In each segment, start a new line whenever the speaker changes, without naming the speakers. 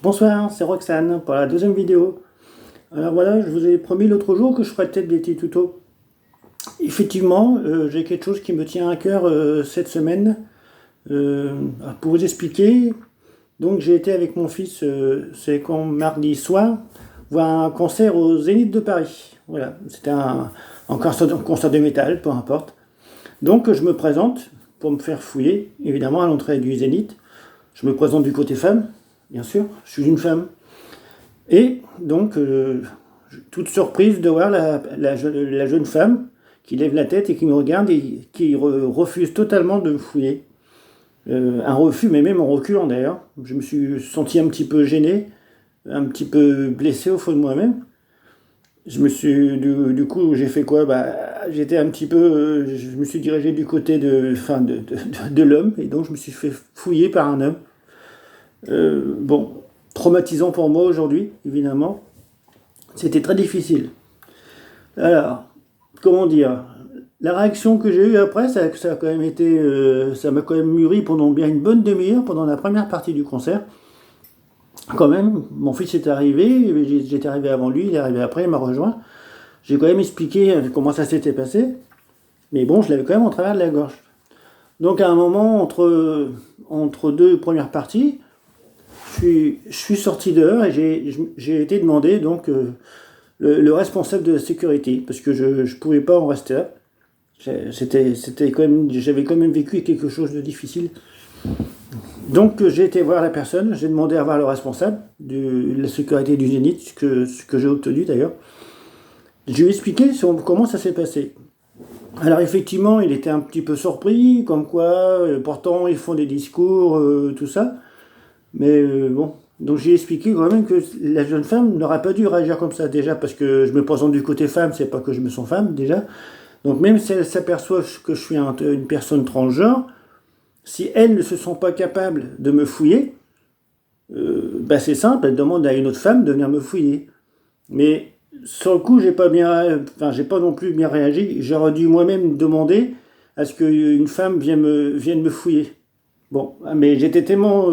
Bonsoir, c'est Roxane pour la deuxième vidéo. Alors voilà, je vous ai promis l'autre jour que je ferais peut-être des petits tutos. Effectivement, j'ai quelque chose qui me tient à cœur cette semaine. Pour vous expliquer, donc j'ai été avec mon fils, c'est quand mardi soir, voir un concert au Zénith de Paris. Voilà, c'était un concert de métal, peu importe. Donc je me présente pour me faire fouiller, évidemment à l'entrée du Zénith. Je me présente du côté femme, bien sûr, je suis une femme. Et donc, toute surprise de voir la jeune femme qui lève la tête et qui me regarde et qui refuse totalement de me fouiller. Un refus, mais même en reculant d'ailleurs. Je me suis senti un petit peu gêné, un petit peu blessé au fond de moi-même. Je me suis, du coup, j'ai fait quoi? J'étais un petit peu, je me suis dirigé du côté de l'homme, et donc je me suis fait fouiller par un homme. Bon, traumatisant pour moi aujourd'hui, évidemment. C'était très difficile. Alors, comment dire? La réaction que j'ai eue après, ça a quand même été, ça m'a quand même mûri pendant bien une bonne demi-heure, pendant la première partie du concert. Quand même, mon fils est arrivé, j'étais arrivé avant lui, il est arrivé après, il m'a rejoint. J'ai quand même expliqué comment ça s'était passé, mais bon, je l'avais quand même en travers de la gorge. Donc à un moment, entre deux premières parties, je suis sorti dehors et j'ai été demandé donc le responsable de la sécurité, parce que je ne pouvais pas en rester là. J'avais quand même vécu quelque chose de difficile. Donc j'ai été voir la personne, j'ai demandé à voir le responsable de la sécurité du Zénith, ce que j'ai obtenu d'ailleurs. Je lui ai expliqué comment ça s'est passé. Alors effectivement, il était un petit peu surpris, comme quoi, pourtant ils font des discours, tout ça. Mais bon, donc j'ai expliqué quand même que la jeune femme n'aurait pas dû réagir comme ça déjà, parce que je me présente du côté femme, c'est pas que je me sens femme déjà. Donc même si elle s'aperçoit que je suis une personne transgenre, si elle ne se sent pas capable de me fouiller, c'est simple, elle demande à une autre femme de venir me fouiller. Mais sur le coup, j'ai pas non plus bien réagi. J'aurais dû moi-même demander à ce qu'une femme vienne me fouiller. Bon, mais j'étais tellement,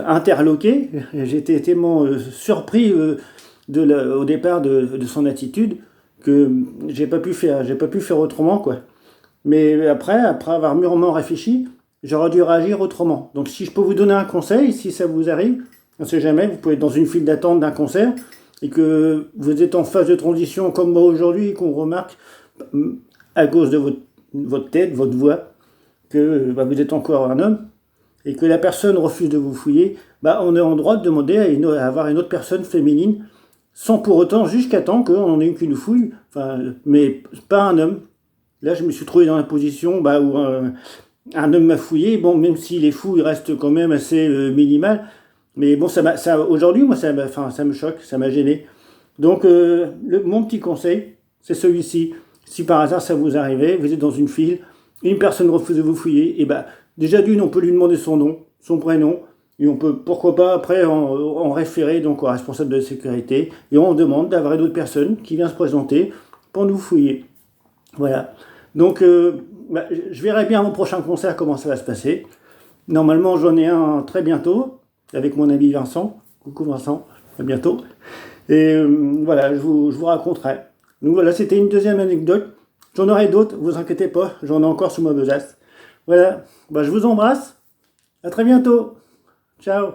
interloqué, j'étais tellement surpris au départ de son attitude que j'ai pas pu faire autrement, quoi. Mais après avoir mûrement réfléchi, j'aurais dû réagir autrement. Donc si je peux vous donner un conseil, si ça vous arrive, on ne sait jamais, vous pouvez être dans une file d'attente d'un concert et que vous êtes en phase de transition comme moi aujourd'hui et qu'on remarque à cause de votre tête, votre voix, que vous êtes encore un homme et que la personne refuse de vous fouiller, on est en droit de demander à avoir une autre personne féminine sans pour autant jusqu'à temps qu'on n'en ait une qui nous fouille, mais pas un homme. Là, je me suis trouvé dans la position où un homme m'a fouillé. Bon, même si les fous, il reste quand même assez minimal. Mais bon, aujourd'hui, moi, ça me choque, ça m'a gêné. Donc, mon petit conseil, c'est celui-ci. Si par hasard ça vous arrive, vous êtes dans une file, une personne refuse de vous fouiller, et déjà d'une, on peut lui demander son nom, son prénom, et on peut, pourquoi pas, après, en référer donc au responsable de la sécurité, et on demande d'avoir une autre personne qui vient se présenter pour nous fouiller. Voilà. Donc, je verrai bien mon prochain concert comment ça va se passer. Normalement, j'en ai un très bientôt avec mon ami Vincent. Coucou Vincent, à bientôt. Et voilà, je vous raconterai. Donc voilà, c'était une deuxième anecdote. J'en aurai d'autres, vous inquiétez pas, j'en ai encore sous ma besace. Voilà, je vous embrasse. À très bientôt. Ciao.